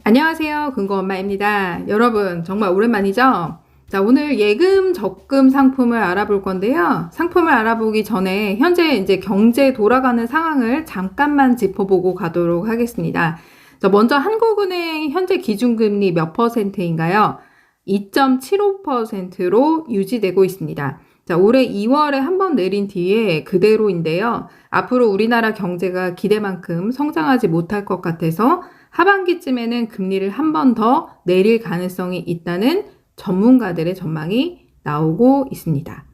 안녕하세요. 금고엄마입니다. 여러분, 정말 오랜만이죠? 자, 오늘 예금, 적금 상품을 알아볼 건데요. 상품을 알아보기 전에 현재 이제 경제 돌아가는 상황을 잠깐만 짚어보고 가도록 하겠습니다. 자, 먼저 한국은행 현재 기준금리 몇 퍼센트인가요? 2.75%로 유지되고 있습니다. 자, 올해 2월에 한 번 내린 뒤에 그대로인데요. 앞으로 우리나라 경제가 기대만큼 성장하지 못할 것 같아서 하반기쯤에는 금리를 한 번 더 내릴 가능성이 있다는 전문가들의 전망이 나오고 있습니다.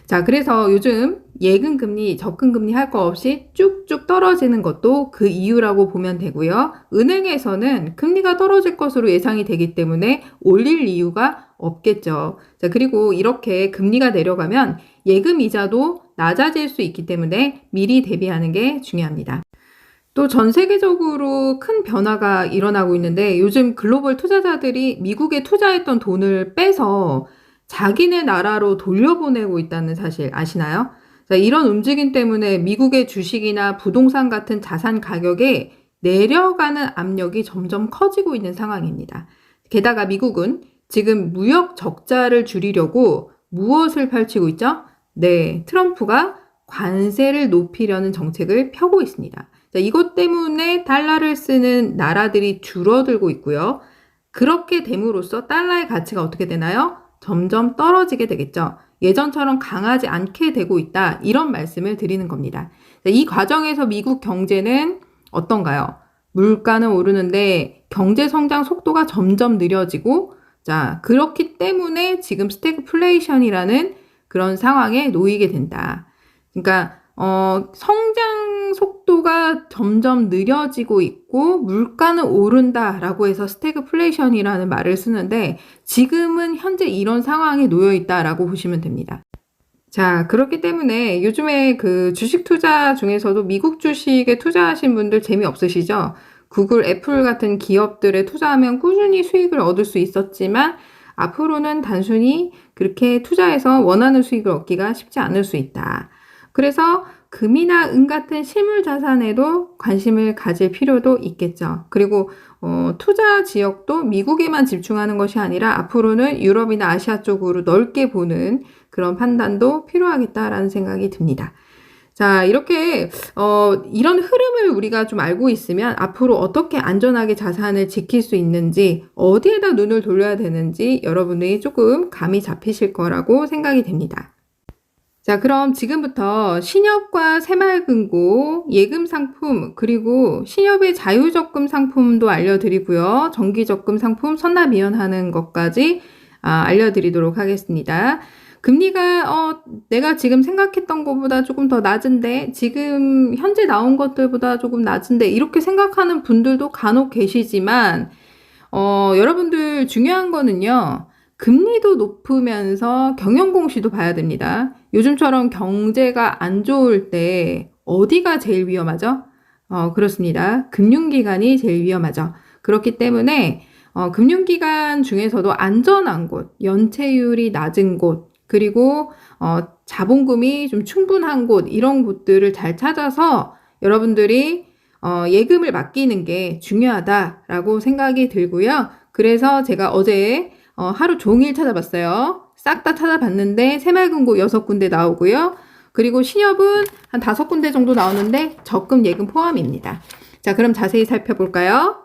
자, 그래서 요즘 예금금리, 적금금리 할 거 없이 쭉쭉 떨어지는 것도 그 이유라고 보면 되고요. 은행에서는 금리가 떨어질 것으로 예상이 되기 때문에 올릴 이유가 없겠죠. 자, 그리고 이렇게 금리가 내려가면 예금 이자도 낮아질 수 있기 때문에 미리 대비하는 게 중요합니다. 또 전 세계적으로 큰 변화가 일어나고 있는데 요즘 글로벌 투자자들이 미국에 투자했던 돈을 빼서 자기네 나라로 돌려보내고 있다는 사실 아시나요? 자, 이런 움직임 때문에 미국의 주식이나 부동산 같은 자산 가격에 내려가는 압력이 점점 커지고 있는 상황입니다. 게다가 미국은 지금 무역 적자를 줄이려고 무엇을 펼치고 있죠? 네, 트럼프가 관세를 높이려는 정책을 펴고 있습니다. 자, 이것 때문에 달러를 쓰는 나라들이 줄어들고 있고요. 그렇게 됨으로써 달러의 가치가 어떻게 되나요? 점점 떨어지게 되겠죠. 예전처럼 강하지 않게 되고 있다. 이런 말씀을 드리는 겁니다. 자, 이 과정에서 미국 경제는 어떤가요? 물가는 오르는데 경제 성장 속도가 점점 느려지고, 자, 그렇기 때문에 지금 스태그플레이션이라는 그런 상황에 놓이게 된다. 그러니까 성장 속도가 점점 느려지고 있고 물가는 오른다라고 해서 스태그플레이션이라는 말을 쓰는데 지금은 현재 이런 상황에 놓여 있다라고 보시면 됩니다. 자, 그렇기 때문에 요즘에 그 주식 투자 중에서도 미국 주식에 투자하신 분들 재미없으시죠? 구글, 애플 같은 기업들에 투자하면 꾸준히 수익을 얻을 수 있었지만 앞으로는 단순히 그렇게 투자해서 원하는 수익을 얻기가 쉽지 않을 수 있다. 그래서 금이나 은 같은 실물 자산에도 관심을 가질 필요도 있겠죠. 그리고 투자 지역도 미국에만 집중하는 것이 아니라 앞으로는 유럽이나 아시아 쪽으로 넓게 보는 그런 판단도 필요하겠다라는 생각이 듭니다. 자, 이렇게 이런 흐름을 우리가 좀 알고 있으면 앞으로 어떻게 안전하게 자산을 지킬 수 있는지, 어디에다 눈을 돌려야 되는지 여러분이 조금 감이 잡히실 거라고 생각이 됩니다. 자, 그럼 지금부터 신협과 새마을금고, 예금 상품, 그리고 신협의 자유적금 상품도 알려드리고요. 정기적금 상품 선납이연하는 것까지 알려드리도록 하겠습니다. 금리가 내가 지금 생각했던 것보다 조금 더 낮은데, 지금 현재 나온 것들보다 조금 낮은데 이렇게 생각하는 분들도 간혹 계시지만 여러분들 중요한 거는요. 금리도 높으면서 경영공시도 봐야 됩니다. 요즘처럼 경제가 안 좋을 때 어디가 제일 위험하죠? 그렇습니다. 금융기관이 제일 위험하죠. 그렇기 때문에 금융기관 중에서도 안전한 곳, 연체율이 낮은 곳, 그리고 자본금이 좀 충분한 곳, 이런 곳들을 잘 찾아서 여러분들이 예금을 맡기는 게 중요하다라고 생각이 들고요. 그래서 제가 어제 하루 종일 찾아봤어요. 싹 다 찾아봤는데 새마을금고 6군데 나오고요. 그리고 신협은 한 5군데 정도 나오는데 적금 예금 포함입니다. 자, 그럼 자세히 살펴볼까요?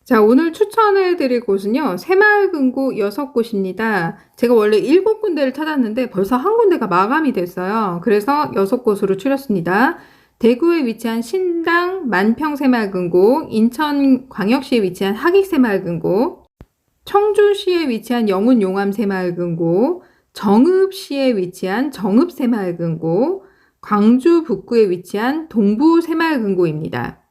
자, 오늘 추천해 드릴 곳은요. 새마을금고 6곳입니다. 제가 원래 7군데를 찾았는데 벌써 한 군데가 마감이 됐어요. 그래서 6곳으로 추렸습니다. 대구에 위치한 신당 만평새마을금고, 인천광역시에 위치한 하객새마을금고, 청주시에 위치한 영운용암새마을금고, 정읍시에 위치한 정읍새마을금고, 광주 북구에 위치한 동부새마을금고입니다.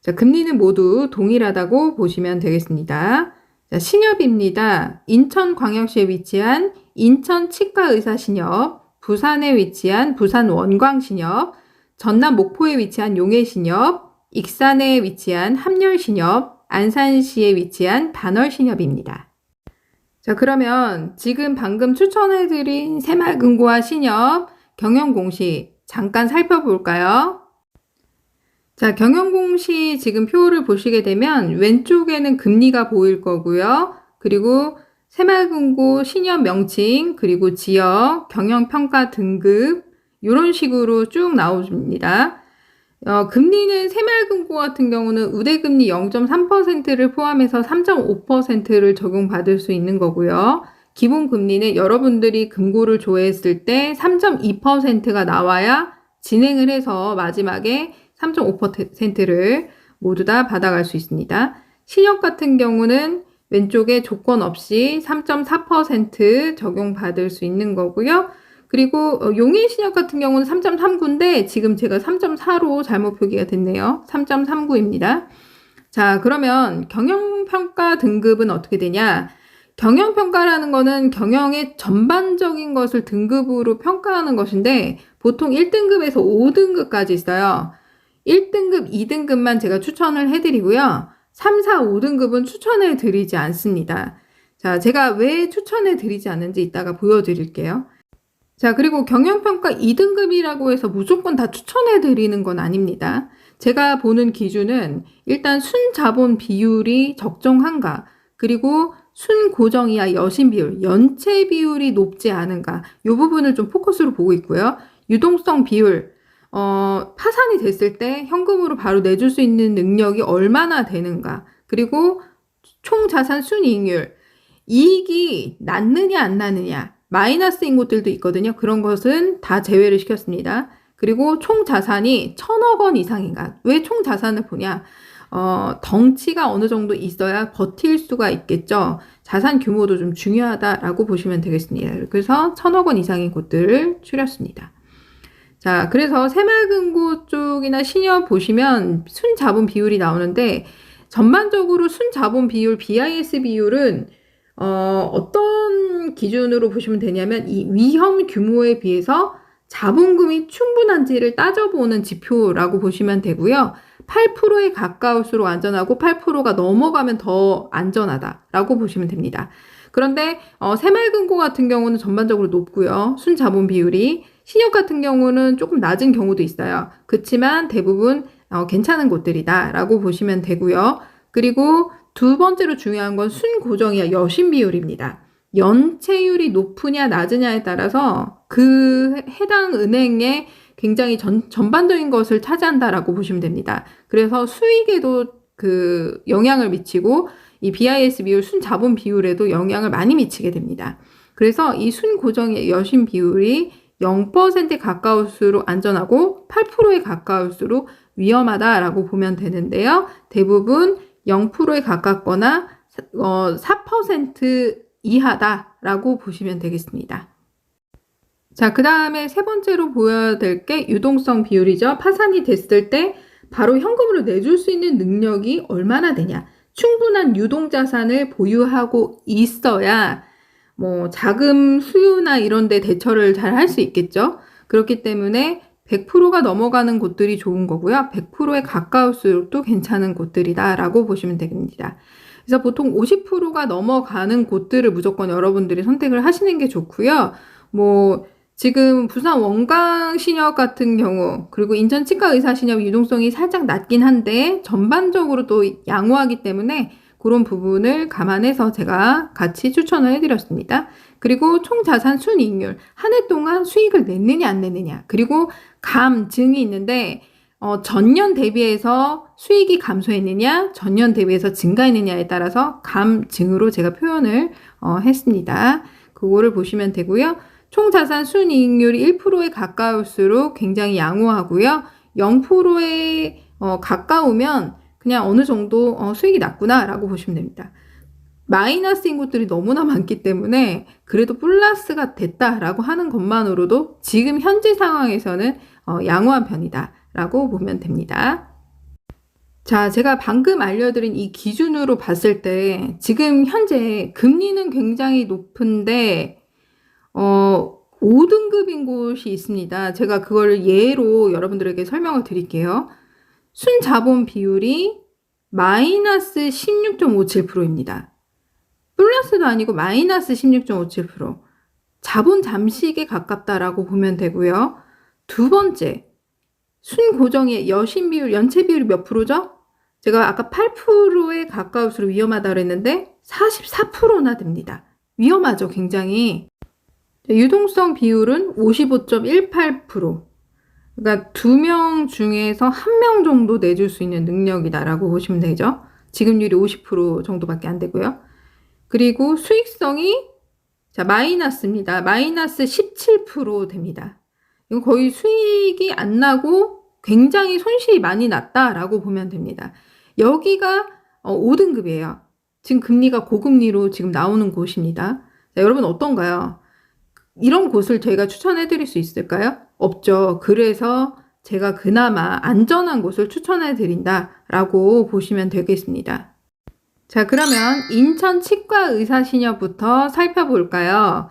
자, 금리는 모두 동일하다고 보시면 되겠습니다. 자, 신협입니다. 인천광역시에 위치한 인천치과의사신협, 부산에 위치한 부산원광신협, 전남 목포에 위치한 용해신협, 익산에 위치한 함열신협, 안산시에 위치한 단월신협입니다. 자, 그러면 지금 방금 추천해드린 새마을금고와 신협 경영공시 잠깐 살펴볼까요? 자, 경영공시 지금 표를 보시게 되면 왼쪽에는 금리가 보일 거고요. 그리고 새마을금고 신협 명칭, 그리고 지역, 경영평가 등급 이런 식으로 쭉 나옵니다. 금리는 새마을금고 같은 경우는 우대금리 0.3%를 포함해서 3.5%를 적용받을 수 있는 거고요. 기본금리는 여러분들이 금고를 조회했을 때 3.2%가 나와야 진행을 해서 마지막에 3.5%를 모두 다 받아갈 수 있습니다. 신협 같은 경우는 왼쪽에 조건 없이 3.4% 적용받을 수 있는 거고요. 그리고 용인신협 같은 경우는 3.39인데 지금 제가 3.4로 잘못 표기가 됐네요. 3.39입니다. 자, 그러면 경영평가 등급은 어떻게 되냐? 경영평가라는 거는 경영의 전반적인 것을 등급으로 평가하는 것인데 보통 1등급에서 5등급까지 있어요. 1등급, 2등급만 제가 추천을 해드리고요. 3, 4, 5등급은 추천해 드리지 않습니다. 자, 제가 왜 추천해 드리지 않는지 이따가 보여드릴게요. 자, 그리고 경영평가 2등급이라고 해서 무조건 다 추천해 드리는 건 아닙니다. 제가 보는 기준은 일단 순자본 비율이 적정한가, 그리고 순고정 이하 여신 비율, 연체 비율이 높지 않은가, 이 부분을 좀 포커스로 보고 있고요. 유동성 비율, 파산이 됐을 때 현금으로 바로 내줄 수 있는 능력이 얼마나 되는가, 그리고 총자산 순이익률, 이익이 낮느냐 안 나느냐, 마이너스인 곳들도 있거든요. 그런 것은 다 제외를 시켰습니다. 그리고 총자산이 1,000억 원 이상인가. 왜 총자산을 보냐? 덩치가 어느 정도 있어야 버틸 수가 있겠죠. 자산 규모도 좀 중요하다라고 보시면 되겠습니다. 그래서 1,000억 원 이상인 곳들을 추렸습니다. 자, 그래서 새마을금고 쪽이나 신협 보시면 순자본 비율이 나오는데 전반적으로 순자본 비율, BIS 비율은 어떤 기준으로 보시면 되냐면 이 위험 규모에 비해서 자본금이 충분한지를 따져보는 지표라고 보시면 되고요. 8%에 가까울수록 안전하고 8%가 넘어가면 더 안전하다라고 보시면 됩니다. 그런데 새마을금고 같은 경우는 전반적으로 높고요. 순자본 비율이. 신협 같은 경우는 조금 낮은 경우도 있어요. 그렇지만 대부분 괜찮은 곳들이다라고 보시면 되고요. 그리고 두 번째로 중요한 건 순고정이야 여신 비율입니다. 연체율이 높으냐 낮으냐에 따라서 그 해당 은행의 굉장히 전반적인 것을 차지한다라고 보시면 됩니다. 그래서 수익에도 그 영향을 미치고 이 BIS 비율 순자본 비율에도 영향을 많이 미치게 됩니다. 그래서 이 순고정의 여신 비율이 0%에 가까울수록 안전하고 8%에 가까울수록 위험하다라고 보면 되는데요. 대부분 0%에 가깝거나 4% 이하다라고 보시면 되겠습니다. 자, 그 다음에 세 번째로 보여드릴 게 유동성 비율이죠. 파산이 됐을 때 바로 현금으로 내줄 수 있는 능력이 얼마나 되냐. 충분한 유동자산을 보유하고 있어야 자금 수요나 이런 데 대처를 잘 할 수 있겠죠. 그렇기 때문에 100%가 넘어가는 곳들이 좋은 거고요. 100%에 가까울수록 또 괜찮은 곳들이다라고 보시면 됩니다. 그래서 보통 50%가 넘어가는 곳들을 무조건 여러분들이 선택을 하시는 게 좋고요. 지금 부산 원광신협 같은 경우, 그리고 인천 치과의사신협 유동성이 살짝 낮긴 한데 전반적으로 또 양호하기 때문에 그런 부분을 감안해서 제가 같이 추천을 해드렸습니다. 그리고 총자산 순이익률, 한 해 동안 수익을 냈느냐 안 냈느냐, 그리고 감증이 있는데 전년 대비해서 수익이 감소했느냐, 전년 대비해서 증가했느냐에 따라서 감증으로 제가 표현을 했습니다. 그거를 보시면 되고요. 총자산 순이익률이 1%에 가까울수록 굉장히 양호하고요. 0%에 가까우면 그냥 어느 정도 수익이 낮구나라고 보시면 됩니다. 마이너스인 곳들이 너무나 많기 때문에 그래도 플러스가 됐다라고 하는 것만으로도 지금 현재 상황에서는 양호한 편이다라고 보면 됩니다. 자, 제가 방금 알려드린 이 기준으로 봤을 때 지금 현재 금리는 굉장히 높은데 5등급인 곳이 있습니다. 제가 그걸 예로 여러분들에게 설명을 드릴게요. 순자본 비율이 마이너스 16.57%입니다. 플러스도 아니고 마이너스 16.57%. 자본 잠식에 가깝다라고 보면 되고요. 두 번째, 순고정의 여신 비율, 연체 비율이 몇 프로죠? 제가 아까 8%에 가까울수록 위험하다고 그랬는데 44%나 됩니다. 위험하죠, 굉장히. 유동성 비율은 55.18%. 그러니까 2명 중에서 1명 정도 내줄 수 있는 능력이다라고 보시면 되죠. 지급률이 50% 정도밖에 안 되고요. 그리고 수익성이 마이너스입니다. 마이너스 17% 됩니다. 이건 거의 수익이 안 나고 굉장히 손실이 많이 났다라고 보면 됩니다. 여기가 5등급이에요. 지금 금리가 고금리로 지금 나오는 곳입니다. 자, 여러분 어떤가요? 이런 곳을 저희가 추천해 드릴 수 있을까요? 없죠. 그래서 제가 그나마 안전한 곳을 추천해 드린다라고 보시면 되겠습니다. 자, 그러면 인천 치과의사신협부터 살펴볼까요?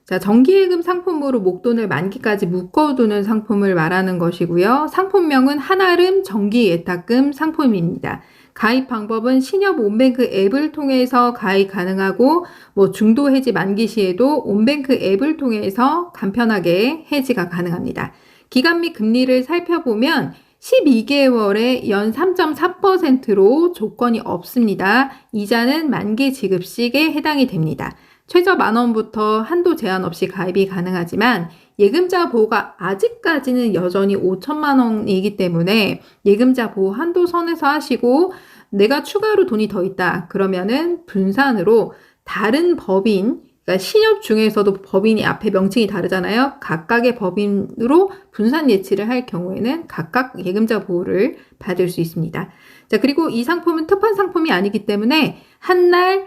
자, 정기예금 상품으로 목돈을 만기까지 묶어두는 상품을 말하는 것이고요. 상품명은 한아름 정기예탁금 상품입니다. 가입 방법은 신협 온뱅크 앱을 통해서 가입 가능하고 중도 해지 만기 시에도 온뱅크 앱을 통해서 간편하게 해지가 가능합니다. 기간 및 금리를 살펴보면 12개월에 연 3.4%로 조건이 없습니다. 이자는 만기 지급식에 해당이 됩니다. 최저 10,000원부터 한도 제한 없이 가입이 가능하지만 예금자 보호가 아직까지는 여전히 5천만 원이기 때문에 예금자 보호 한도 선에서 하시고 내가 추가로 돈이 더 있다 그러면은 분산으로 다른 법인, 그러니까 신협 중에서도 법인이 앞에 명칭이 다르잖아요. 각각의 법인으로 분산 예치를 할 경우에는 각각 예금자 보호를 받을 수 있습니다. 자, 그리고 이 상품은 특판 상품이 아니기 때문에 한날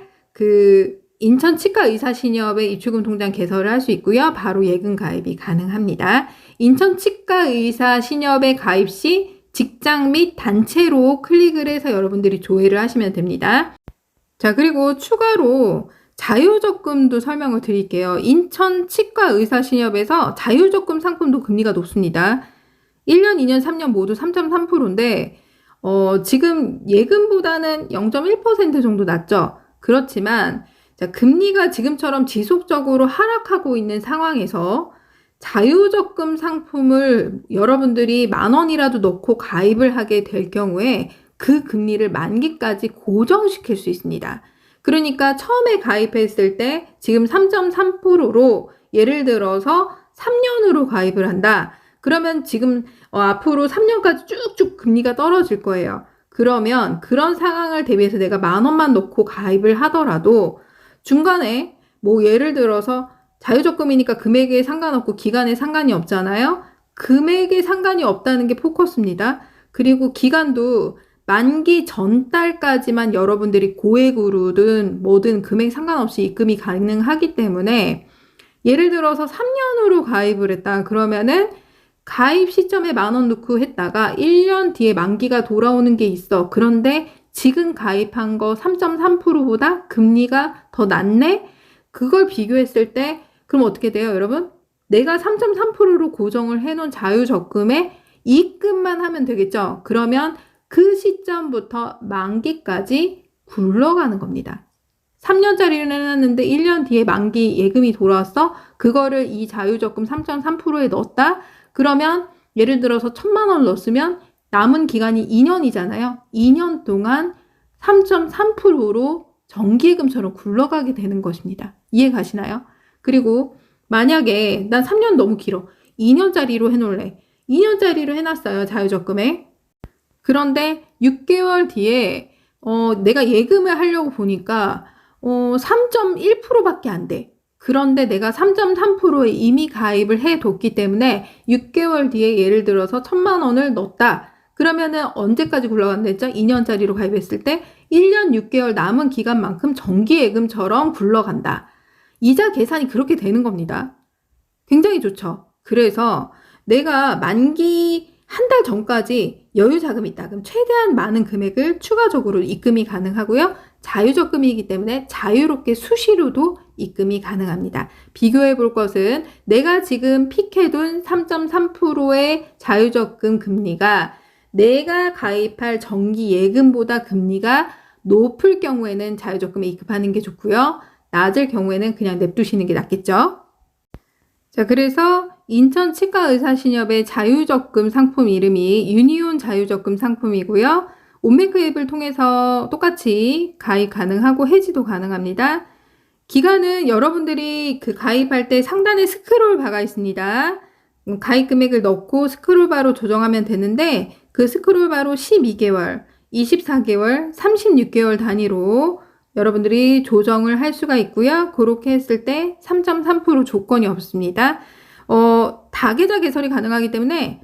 인천 치과의사신협의 입출금 통장 개설을 할 수 있고요. 바로 예금 가입이 가능합니다. 인천 치과의사신협에 가입 시 직장 및 단체로 클릭을 해서 여러분들이 조회를 하시면 됩니다. 자, 그리고 추가로 자유적금도 설명을 드릴게요. 인천 치과의사신협에서 자유적금 상품도 금리가 높습니다. 1년, 2년, 3년 모두 3.3%인데 지금 예금보다는 0.1% 정도 낮죠. 그렇지만 자, 금리가 지금처럼 지속적으로 하락하고 있는 상황에서 자유적금 상품을 여러분들이 10,000원이라도 넣고 가입을 하게 될 경우에 그 금리를 만기까지 고정시킬 수 있습니다. 그러니까 처음에 가입했을 때 지금 3.3%로 예를 들어서 3년으로 가입을 한다. 그러면 지금 앞으로 3년까지 쭉쭉 금리가 떨어질 거예요. 그러면 그런 상황을 대비해서 내가 10,000원만 넣고 가입을 하더라도 중간에 예를 들어서 자유적금이니까 금액에 상관없고 기간에 상관이 없잖아요. 금액에 상관이 없다는 게 포커스입니다. 그리고 기간도 만기 전달까지만 여러분들이 고액으로든 뭐든 금액 상관없이 입금이 가능하기 때문에 예를 들어서 3년으로 가입을 했다. 그러면은 가입 시점에 10,000원 넣고 했다가 1년 뒤에 만기가 돌아오는 게 있어. 그런데 지금 가입한 거 3.3%보다 금리가 더 낮네? 그걸 비교했을 때 그럼 어떻게 돼요, 여러분? 내가 3.3%로 고정을 해놓은 자유적금에 입금만 하면 되겠죠? 그러면 그 시점부터 만기까지 굴러가는 겁니다. 3년짜리를 해놨는데 1년 뒤에 만기 예금이 돌아왔어? 그거를 이 자유적금 3.3%에 넣었다? 그러면 예를 들어서 1,000만 원 넣었으면 남은 기간이 2년이잖아요. 2년 동안 3.3%로 정기예금처럼 굴러가게 되는 것입니다. 이해 가시나요? 그리고 만약에 난 3년 너무 길어. 2년짜리로 해놓을래. 2년짜리로 해놨어요. 자유적금에. 그런데 6개월 뒤에 내가 예금을 하려고 보니까 3.1%밖에 안 돼. 그런데 내가 3.3%에 이미 가입을 해뒀기 때문에 6개월 뒤에 예를 들어서 1,000만 원을 넣었다. 그러면은 언제까지 굴러간다 했죠? 2년짜리로 가입했을 때 1년 6개월 남은 기간만큼 정기예금처럼 굴러간다. 이자 계산이 그렇게 되는 겁니다. 굉장히 좋죠. 그래서 내가 만기 한 달 전까지 여유자금이 있다. 그럼 최대한 많은 금액을 추가적으로 입금이 가능하고요. 자유적금이기 때문에 자유롭게 수시로도 입금이 가능합니다. 비교해 볼 것은 내가 지금 픽해둔 3.3%의 자유적금 금리가 내가 가입할 정기예금보다 금리가 높을 경우에는 자유적금에 입금하는 게 좋고요. 낮을 경우에는 그냥 냅두시는 게 낫겠죠. 자, 그래서 인천 치과의사신협의 자유적금 상품 이름이 유니온 자유적금 상품이고요. 온뱅크 앱을 통해서 똑같이 가입 가능하고 해지도 가능합니다. 기간은 여러분들이 그 가입할 때 상단에 스크롤 바가 있습니다. 가입 금액을 넣고 스크롤 바로 조정하면 되는데 그 스크롤 바로 12개월, 24개월, 36개월 단위로 여러분들이 조정을 할 수가 있고요. 그렇게 했을 때 3.3% 조건이 없습니다. 다계좌 개설이 가능하기 때문에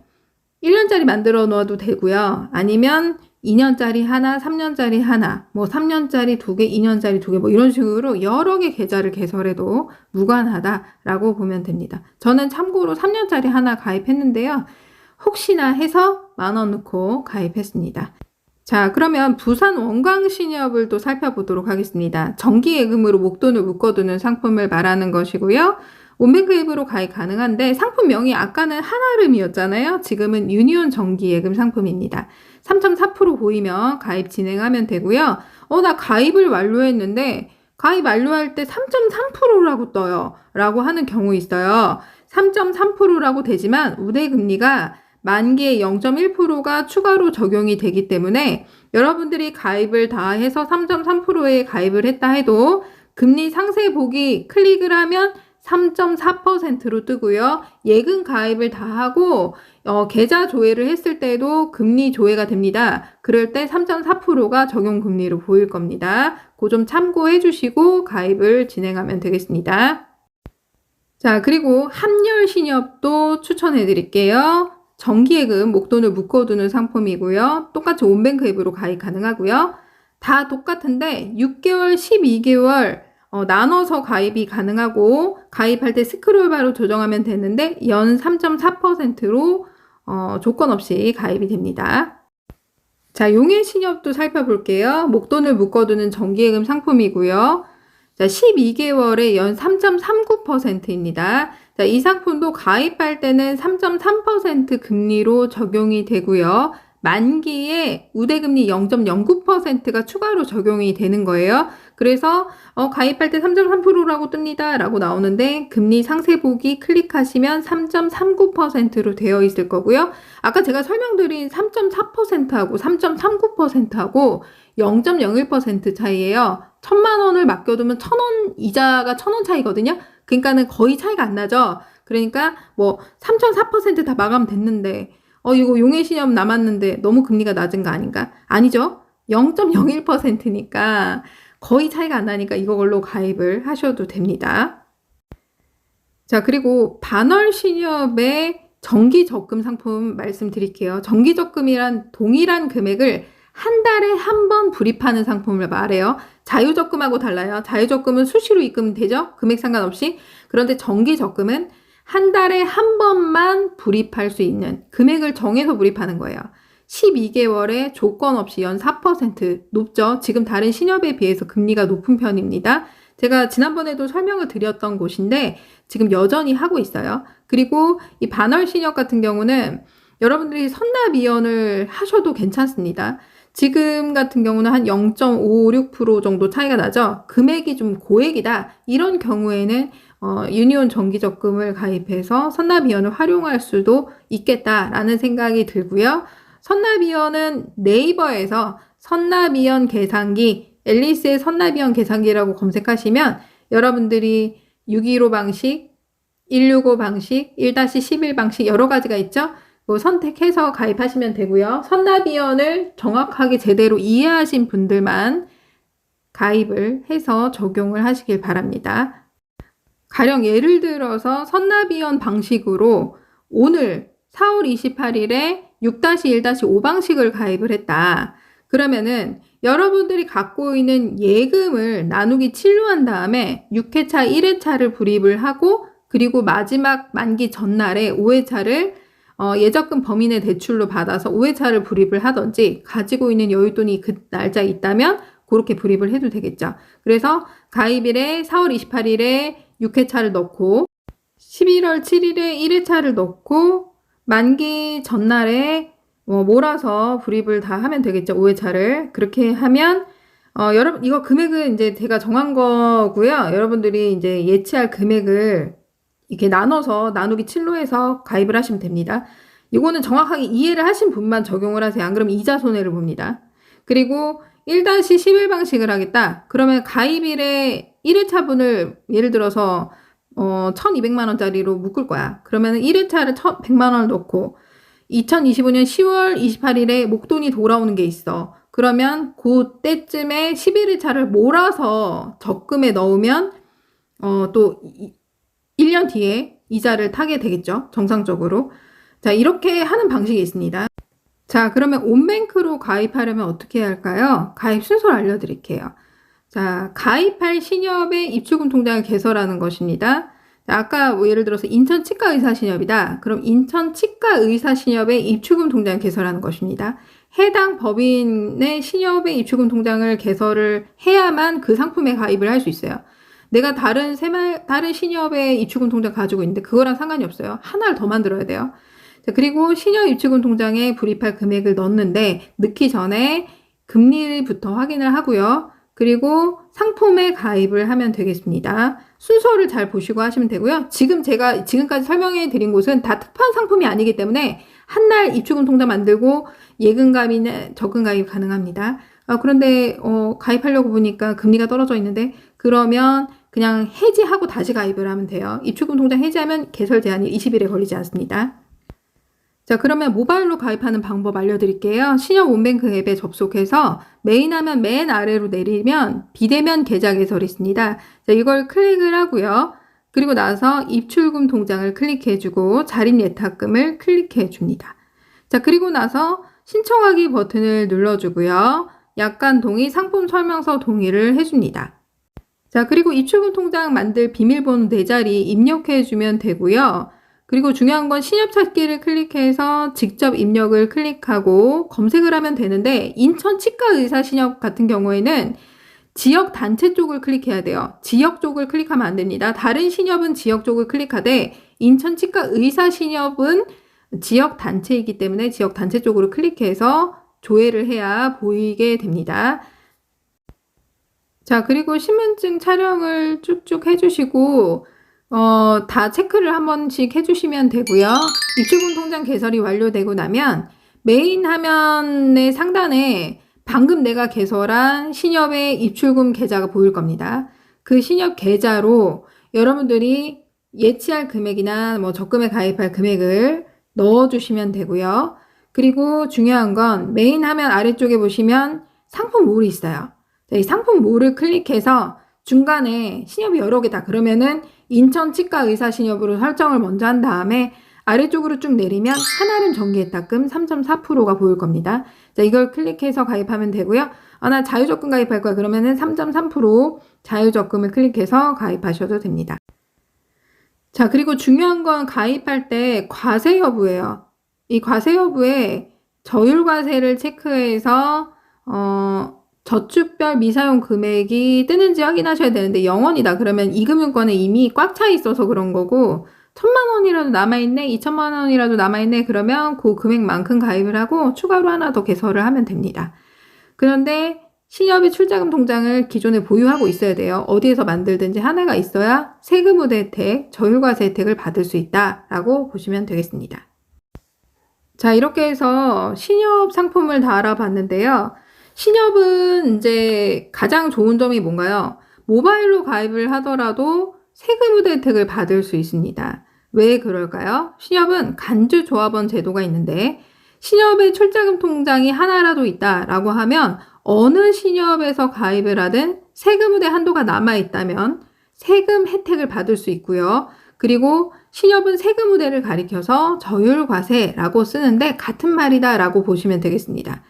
1년짜리 만들어 놓아도 되고요. 아니면 2년짜리 하나, 3년짜리 하나, 뭐 3년짜리 2개, 2년짜리 2개, 뭐 이런 식으로 여러 개 계좌를 개설해도 무관하다라고 보면 됩니다. 저는 참고로 3년짜리 하나 가입했는데요. 혹시나 해서 10,000원 넣고 가입했습니다. 자, 그러면 부산 원광신협을 또 살펴보도록 하겠습니다. 정기예금으로 목돈을 묶어두는 상품을 말하는 것이고요. 온뱅크 앱으로 가입 가능한데 상품명이 아까는 한아름이었잖아요. 지금은 유니온 정기예금 상품입니다. 3.4% 보이면 가입 진행하면 되고요. 나 가입을 완료했는데 가입 완료할 때 3.3%라고 떠요. 라고 하는 경우 있어요. 3.3%라고 되지만 우대금리가 만기에 0.1%가 추가로 적용이 되기 때문에 여러분들이 가입을 다 해서 3.3%에 가입을 했다 해도 금리 상세 보기 클릭을 하면 3.4%로 뜨고요. 예금 가입을 다 하고 계좌 조회를 했을 때도 금리 조회가 됩니다. 그럴 때 3.4%가 적용 금리로 보일 겁니다. 그거 좀 참고해 주시고 가입을 진행하면 되겠습니다. 자, 그리고 함열신협도 추천해 드릴게요. 정기예금 목돈을 묶어두는 상품이고요. 똑같이 온뱅크 앱으로 가입 가능하고요. 다 똑같은데 6개월, 12개월 나눠서 가입이 가능하고 가입할 때 스크롤 바로 조정하면 되는데 연 3.4%로 조건 없이 가입이 됩니다. 자, 용해신협도 살펴볼게요. 목돈을 묶어두는 정기예금 상품이고요. 자, 12개월에 연 3.39%입니다. 자, 이 상품도 가입할 때는 3.3% 금리로 적용이 되고요. 만기에 우대금리 0.09%가 추가로 적용이 되는 거예요. 그래서 가입할 때 3.3%라고 뜹니다. 라고 나오는데 금리 상세 보기 클릭하시면 3.39%로 되어 있을 거고요. 아까 제가 설명드린 3.4%하고 3.39%하고 0.01% 차이예요. 1,000,000원을 맡겨두면 1,000원 이자가 1,000원 차이거든요. 그러니까는 거의 차이가 안 나죠. 그러니까 뭐 3.4% 다 마감 됐는데 이거 용해신협 남았는데 너무 금리가 낮은 거 아닌가? 아니죠. 0.01%니까 거의 차이가 안 나니까 이걸로 가입을 하셔도 됩니다. 자, 그리고 반월신협의 정기적금 상품 말씀드릴게요. 정기적금이란 동일한 금액을 한 달에 한 번 불입하는 상품을 말해요. 자유적금하고 달라요. 자유적금은 수시로 입금되죠? 금액 상관없이. 그런데 정기적금은 한 달에 한 번만 불입할 수 있는 금액을 정해서 불입하는 거예요. 12개월에 조건 없이 연 4% 높죠? 지금 다른 신협에 비해서 금리가 높은 편입니다. 제가 지난번에도 설명을 드렸던 곳인데 지금 여전히 하고 있어요. 그리고 이 반월신협 같은 경우는 여러분들이 선납이연을 하셔도 괜찮습니다. 지금 같은 경우는 한 0.56% 정도 차이가 나죠. 금액이 좀 고액이다. 이런 경우에는 유니온 정기적금을 가입해서 선납이연을 활용할 수도 있겠다라는 생각이 들고요. 선납이연은 네이버에서 선납이연 계산기, 앨리스의 선납이연 계산기라고 검색하시면 여러분들이 615 방식, 165 방식, 1-11 방식 여러 가지가 있죠. 선택해서 가입하시면 되고요. 선납이연을 정확하게 제대로 이해하신 분들만 가입을 해서 적용을 하시길 바랍니다. 가령 예를 들어서 선납이연 방식으로 오늘 4월 28일에 6-1-5 방식을 가입을 했다. 그러면은 여러분들이 갖고 있는 예금을 나누기 7로 한 다음에 6회차 1회차를 불입을 하고 그리고 마지막 만기 전날에 5회차를 예적금 범위 내 대출로 받아서 5회차를 불입을 하든지 가지고 있는 여윳돈이 그 날짜에 있다면 그렇게 불입을 해도 되겠죠. 그래서 가입일에 4월 28일에 6회차를 넣고 11월 7일에 1회차를 넣고 만기 전날에 몰아서 불입을 다 하면 되겠죠. 5회차를. 그렇게 하면 여러분 이거 금액은 이제 제가 정한 거고요. 여러분들이 이제 예치할 금액을 이렇게 나눠서 나누기 7로 해서 가입을 하시면 됩니다. 이거는 정확하게 이해를 하신 분만 적용을 하세요. 안 그러면 이자 손해를 봅니다. 그리고 1-11 방식을 하겠다. 그러면 가입일에 1회차분을 예를 들어서 1,200만 원짜리로 묶을 거야. 그러면 1회차를 100만 원을 넣고 2025년 10월 28일에 목돈이 돌아오는 게 있어. 그러면 그때쯤에 11회차를 몰아서 적금에 넣으면 또 1년 뒤에 이자를 타게 되겠죠. 정상적으로. 자, 이렇게 하는 방식이 있습니다. 자, 그러면 온뱅크로 가입하려면 어떻게 해야 할까요? 가입 순서를 알려드릴게요. 자, 가입할 신협의 입출금 통장을 개설하는 것입니다. 자, 아까 뭐 예를 들어서 인천치과의사신협이다. 그럼 인천치과의사신협의 입출금 통장을 개설하는 것입니다. 해당 법인의 신협의 입출금 통장을 개설을 해야만 그 상품에 가입을 할 수 있어요. 내가 다른 신협의 입출금 통장 가지고 있는데 그거랑 상관이 없어요. 하나를 더 만들어야 돼요. 자, 그리고 신협 입출금 통장에 불입할 금액을 넣는데 넣기 전에 금리부터 확인을 하고요. 그리고 상품에 가입을 하면 되겠습니다. 순서를 잘 보시고 하시면 되고요. 제가 지금까지 설명해 드린 곳은 다 특판 상품이 아니기 때문에 한날 입출금 통장 만들고 예금 가입이나 적금 가입 가능합니다. 그런데 가입하려고 보니까 금리가 떨어져 있는데 그러면 그냥 해지하고 다시 가입을 하면 돼요. 입출금 통장 해지하면 개설 제한이 20일에 걸리지 않습니다. 자, 그러면 모바일로 가입하는 방법 알려드릴게요. 신협 온뱅크 앱에 접속해서 메인 화면 맨 아래로 내리면 비대면 계좌 개설이 있습니다. 자, 이걸 클릭을 하고요. 그리고 나서 입출금 통장을 클릭해주고 자립 예탁금을 클릭해줍니다. 자, 그리고 나서 신청하기 버튼을 눌러주고요. 약관 동의, 상품 설명서 동의를 해줍니다. 자, 그리고 입출금 통장 만들 비밀번호 4자리 입력해주면 되고요. 그리고 중요한 건 신협 찾기를 클릭해서 직접 입력을 클릭하고 검색을 하면 되는데 인천치과의사신협 같은 경우에는 지역 단체 쪽을 클릭해야 돼요. 지역 쪽을 클릭하면 안 됩니다. 다른 신협은 지역 쪽을 클릭하되 인천치과의사신협은 지역 단체이기 때문에 지역 단체 쪽으로 클릭해서 조회를 해야 보이게 됩니다. 자, 그리고 신분증 촬영을 쭉쭉 해주시고 다 체크를 한 번씩 해주시면 되고요. 입출금 통장 개설이 완료되고 나면 메인 화면의 상단에 방금 내가 개설한 신협의 입출금 계좌가 보일 겁니다. 그 신협 계좌로 여러분들이 예치할 금액이나 뭐 적금에 가입할 금액을 넣어주시면 되고요. 그리고 중요한 건 메인 화면 아래쪽에 보시면 상품 몰이 있어요. 이 상품 몰을 클릭해서 중간에 신협이 여러 개다. 그러면은 인천치과의사신협으로 설정을 먼저 한 다음에 아래쪽으로 쭉 내리면 한아름 정기예탁금 3.4%가 보일 겁니다. 자, 이걸 클릭해서 가입하면 되고요. 나 자유적금 가입할 거야. 그러면은 3.3% 자유적금을 클릭해서 가입하셔도 됩니다. 자, 그리고 중요한 건 가입할 때 과세 여부예요. 이 과세 여부에 저율과세를 체크해서 저축별 미사용 금액이 뜨는지 확인하셔야 되는데 0원이다. 그러면 이 금융권에 이미 꽉 차 있어서 그런 거고 1,000만 원이라도 남아있네, 2,000만 원이라도 남아있네. 그러면 그 금액만큼 가입을 하고 추가로 하나 더 개설을 하면 됩니다. 그런데 신협의 출자금 통장을 기존에 보유하고 있어야 돼요. 어디에서 만들든지 하나가 있어야 세금 우대 혜택, 저율과세 혜택을 받을 수 있다라고 보시면 되겠습니다. 자, 이렇게 해서 신협 상품을 다 알아봤는데요. 신협은 이제 가장 좋은 점이 뭔가요? 모바일로 가입을 하더라도 세금 우대 혜택을 받을 수 있습니다. 왜 그럴까요? 신협은 간주조합원 제도가 있는데 신협의 출자금 통장이 하나라도 있다라고 하면 어느 신협에서 가입을 하든 세금 우대 한도가 남아있다면 세금 혜택을 받을 수 있고요. 그리고 신협은 세금 우대를 가리켜서 저율과세라고 쓰는데 같은 말이다라고 보시면 되겠습니다.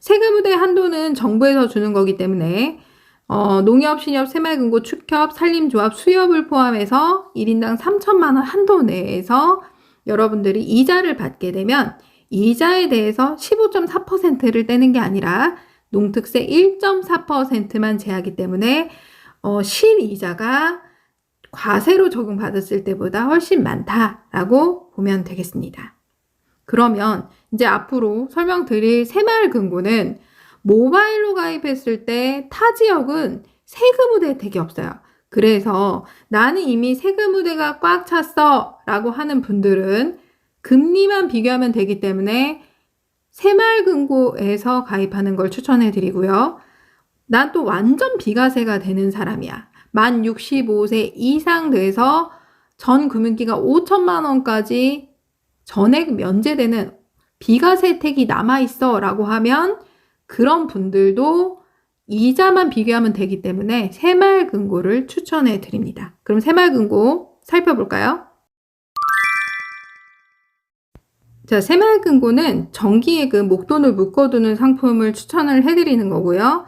세금 우대 한도는 정부에서 주는 거기 때문에 농협, 신협, 새마을금고, 축협, 산림조합, 수협을 포함해서 1인당 3,000만 원 한도 내에서 여러분들이 이자를 받게 되면 이자에 대해서 15.4%를 떼는 게 아니라 농특세 1.4%만 제하기 때문에 실이자가 과세로 적용받았을 때보다 훨씬 많다라고 보면 되겠습니다. 그러면 이제 앞으로 설명드릴 새마을금고는 모바일로 가입했을 때 타 지역은 세금 우대 혜택이 없어요. 그래서 나는 이미 세금 우대가 꽉 찼어 라고 하는 분들은 금리만 비교하면 되기 때문에 새마을금고에서 가입하는 걸 추천해 드리고요. 난 또 완전 비과세가 되는 사람이야. 만 65세 이상 돼서 전 금융기간 5천만 원까지 전액 면제되는 비과세 혜택이 남아있어 라고 하면 그런 분들도 이자만 비교하면 되기 때문에 새마을금고를 추천해 드립니다. 그럼 새마을금고 살펴볼까요? 자, 새마을금고는 정기예금 목돈을 묶어두는 상품을 추천을 해드리는 거고요.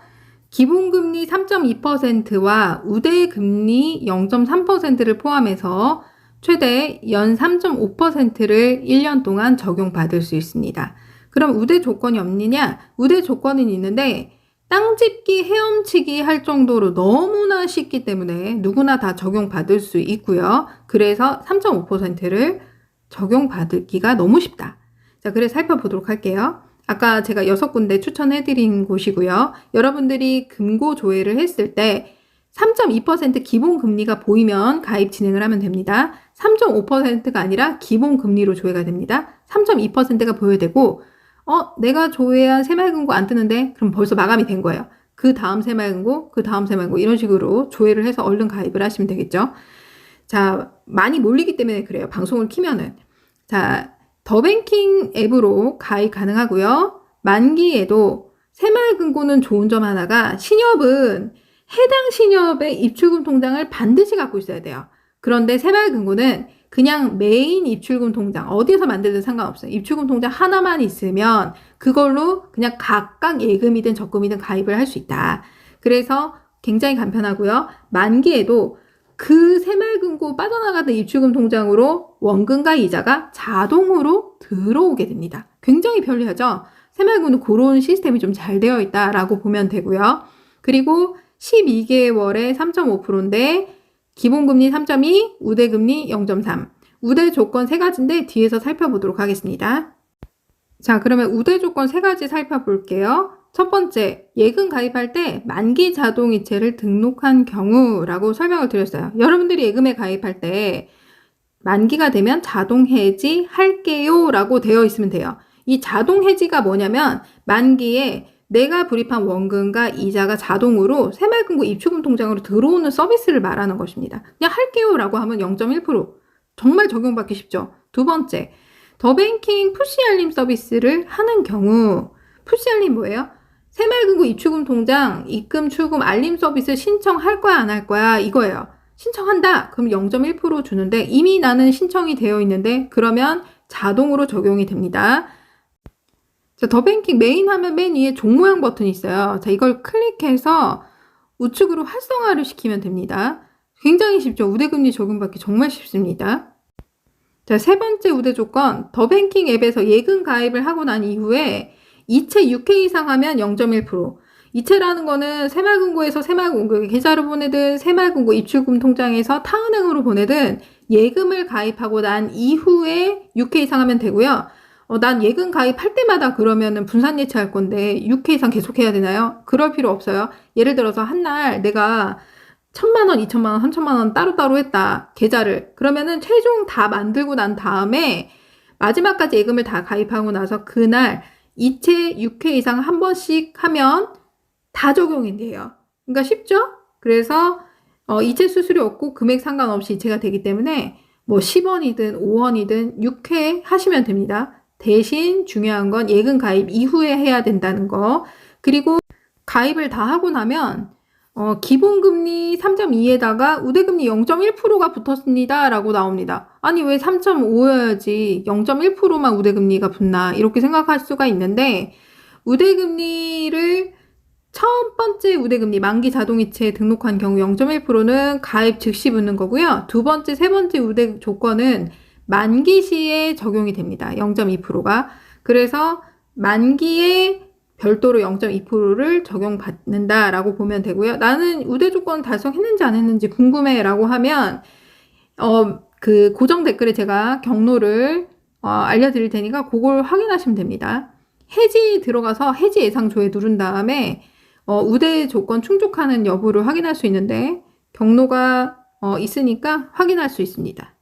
기본금리 3.2%와 우대금리 0.3%를 포함해서 최대 연 3.5%를 1년 동안 적용받을 수 있습니다. 그럼 우대 조건이 없느냐? 우대 조건은 있는데 땅집기, 헤엄치기 할 정도로 너무나 쉽기 때문에 누구나 다 적용받을 수 있고요. 그래서 3.5%를 적용받기가 너무 쉽다. 자, 그래서 살펴보도록 할게요. 아까 제가 6군데 추천해드린 곳이고요. 여러분들이 금고 조회를 했을 때 3.2% 기본금리가 보이면 가입 진행을 하면 됩니다. 3.5%가 아니라 기본금리로 조회가 됩니다. 3.2%가 보여야 되고 내가 조회한 새마을금고 안 뜨는데? 그럼 벌써 마감이 된 거예요. 그 다음 새마을금고, 그 다음 새마을금고 이런 식으로 조회를 해서 얼른 가입을 하시면 되겠죠. 자, 많이 몰리기 때문에 그래요. 방송을 키면은. 자, 더뱅킹 앱으로 가입 가능하고요. 만기에도 새마을금고는 좋은 점 하나가 신협은 해당 신협의 입출금 통장을 반드시 갖고 있어야 돼요. 그런데 새마을금고는 그냥 메인 입출금 통장 어디에서 만들든 상관없어요. 입출금 통장 하나만 있으면 그걸로 그냥 각각 예금이든 적금이든 가입을 할 수 있다. 그래서 굉장히 간편하고요. 만기에도 그 새마을금고 빠져나가던 입출금 통장으로 원금과 이자가 자동으로 들어오게 됩니다. 굉장히 편리하죠? 새마을금고는 그런 시스템이 좀 잘 되어 있다라고 보면 되고요. 그리고 12개월에 3.5%인데 기본금리 3.2, 우대금리 0.3. 우대 조건 3가지인데 뒤에서 살펴보도록 하겠습니다. 자, 그러면 우대 조건 3가지 살펴볼게요. 첫 번째, 예금 가입할 때 만기 자동이체를 등록한 경우라고 설명을 드렸어요. 여러분들이 예금에 가입할 때 만기가 되면 자동 해지 할게요 라고 되어 있으면 돼요. 이 자동 해지가 뭐냐면 만기에 내가 불입한 원금과 이자가 자동으로 새마을금고 입출금 통장으로 들어오는 서비스를 말하는 것입니다. 그냥 할게요 라고 하면 0.1%. 정말 적용받기 쉽죠. 두 번째, 더뱅킹 푸시 알림 서비스를 하는 경우 푸시 알림 뭐예요? 새마을금고 입출금 통장 입금 출금 알림 서비스 신청할 거야 안 할 거야 이거예요. 신청한다 그럼 0.1% 주는데 이미 나는 신청이 되어 있는데 그러면 자동으로 적용이 됩니다. 자, 더뱅킹 메인 하면 맨 위에 종 모양 버튼이 있어요. 자, 이걸 클릭해서 우측으로 활성화를 시키면 됩니다. 굉장히 쉽죠. 우대금리 적용받기 정말 쉽습니다. 자, 세 번째 우대 조건, 더뱅킹 앱에서 예금 가입을 하고 난 이후에 이체 6회 이상 하면 0.1%. 이체라는 거는 새마을금고에서 새마을금고 계좌로 보내든 새마을금고 입출금 통장에서 타은행으로 보내든 예금을 가입하고 난 이후에 6회 이상 하면 되고요. 난 예금 가입할 때마다 그러면은 분산 예치할 건데 6회 이상 계속 해야 되나요? 그럴 필요 없어요. 예를 들어서 한 날 내가 1,000만 원, 2,000만 원, 3,000만 원 따로따로 했다. 계좌를. 그러면은 최종 다 만들고 난 다음에 마지막까지 예금을 다 가입하고 나서 그날 이체 6회 이상 한 번씩 하면 다 적용이 돼요. 그러니까 쉽죠? 그래서 이체 수수료 없고 금액 상관없이 이체가 되기 때문에 뭐 10원이든 5원이든 6회 하시면 됩니다. 대신 중요한 건 예금 가입 이후에 해야 된다는 거. 그리고 가입을 다 하고 나면 기본금리 3.2에다가 우대금리 0.1%가 붙었습니다 라고 나옵니다. 아니 왜 3.5여야지 0.1%만 우대금리가 붙나 이렇게 생각할 수가 있는데 우대금리를 첫 번째 우대금리 만기 자동이체에 등록한 경우 0.1%는 가입 즉시 붙는 거고요. 두 번째, 세 번째 우대 조건은 만기 시에 적용이 됩니다. 0.2%가. 그래서 만기에 별도로 0.2%를 적용받는다라고 보면 되고요. 나는 우대 조건 달성했는지 안 했는지 궁금해 라고 하면 그 고정 댓글에 제가 경로를 알려드릴 테니까 그걸 확인하시면 됩니다. 해지 들어가서 해지 예상 조회 누른 다음에 우대 조건 충족하는 여부를 확인할 수 있는데 경로가 있으니까 확인할 수 있습니다.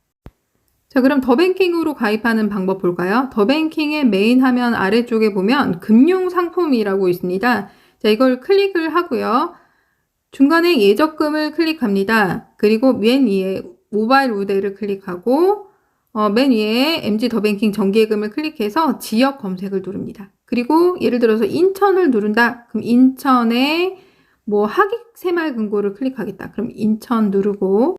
자, 그럼 더뱅킹으로 가입하는 방법 볼까요? 더뱅킹의 메인 화면 아래쪽에 보면 금융 상품이라고 있습니다. 자, 이걸 클릭을 하고요. 중간에 예적금을 클릭합니다. 그리고 맨 위에 모바일 우대를 클릭하고 맨 위에 MG 더뱅킹 정기예금을 클릭해서 지역 검색을 누릅니다. 그리고 예를 들어서 인천을 누른다. 그럼 인천에 뭐 하객 새마을금고를 클릭하겠다. 그럼 인천 누르고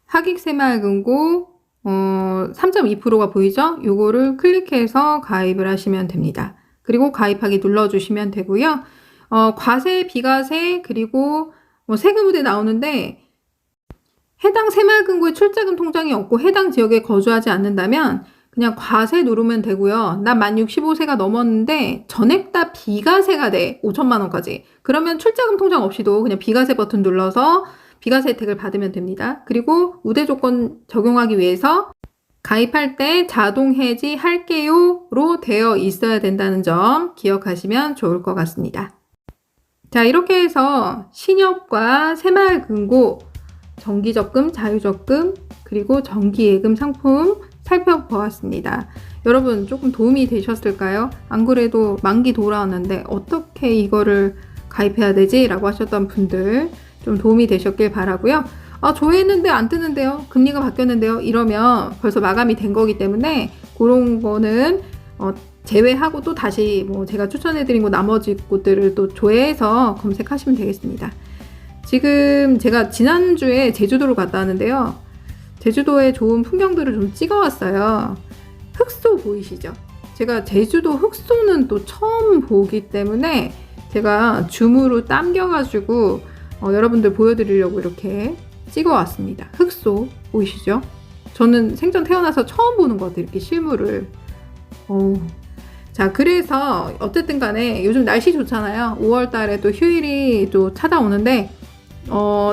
하객 새마을금고 3.2%가 보이죠? 요거를 클릭해서 가입을 하시면 됩니다. 그리고 가입하기 눌러주시면 되고요. 과세, 비과세, 그리고 뭐 세금 우대 나오는데 해당 새마을금고에 출자금 통장이 없고 해당 지역에 거주하지 않는다면 그냥 과세 누르면 되고요. 난 만 65세가 넘었는데 전액 다 비과세가 돼. 5천만 원까지. 그러면 출자금 통장 없이도 그냥 비과세 버튼 눌러서 비과세 혜택을 받으면 됩니다. 그리고 우대 조건 적용하기 위해서 가입할 때 자동 해지 할게요로 되어 있어야 된다는 점 기억하시면 좋을 것 같습니다. 자, 이렇게 해서 신협과 새마을금고, 정기적금, 자유적금, 그리고 정기예금 상품 살펴보았습니다. 여러분 조금 도움이 되셨을까요? 안 그래도 만기 돌아왔는데 어떻게 이거를 가입해야 되지? 라고 하셨던 분들 좀 도움이 되셨길 바라고요. 조회했는데 안 뜨는데요? 금리가 바뀌었는데요? 이러면 벌써 마감이 된 거기 때문에 그런 거는 제외하고 또 다시 뭐 제가 추천해드린 곳 나머지 곳들을 또 조회해서 검색하시면 되겠습니다. 지금 제가 지난주에 제주도를 갔다 왔는데요. 제주도의 좋은 풍경들을 좀 찍어왔어요. 흑소 보이시죠? 제가 제주도 흑소는 또 처음 보기 때문에 제가 줌으로 당겨가지고 여러분들 보여드리려고 이렇게 찍어왔습니다. 흑소 보이시죠? 저는 생전 태어나서 처음 보는 것 같아요. 이렇게 실물을. 자, 그래서 어쨌든 간에 요즘 날씨 좋잖아요. 5월 달에 또 휴일이 또 찾아오는데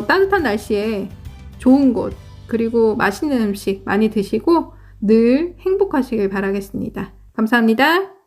따뜻한 날씨에 좋은 곳 그리고 맛있는 음식 많이 드시고 늘 행복하시길 바라겠습니다. 감사합니다.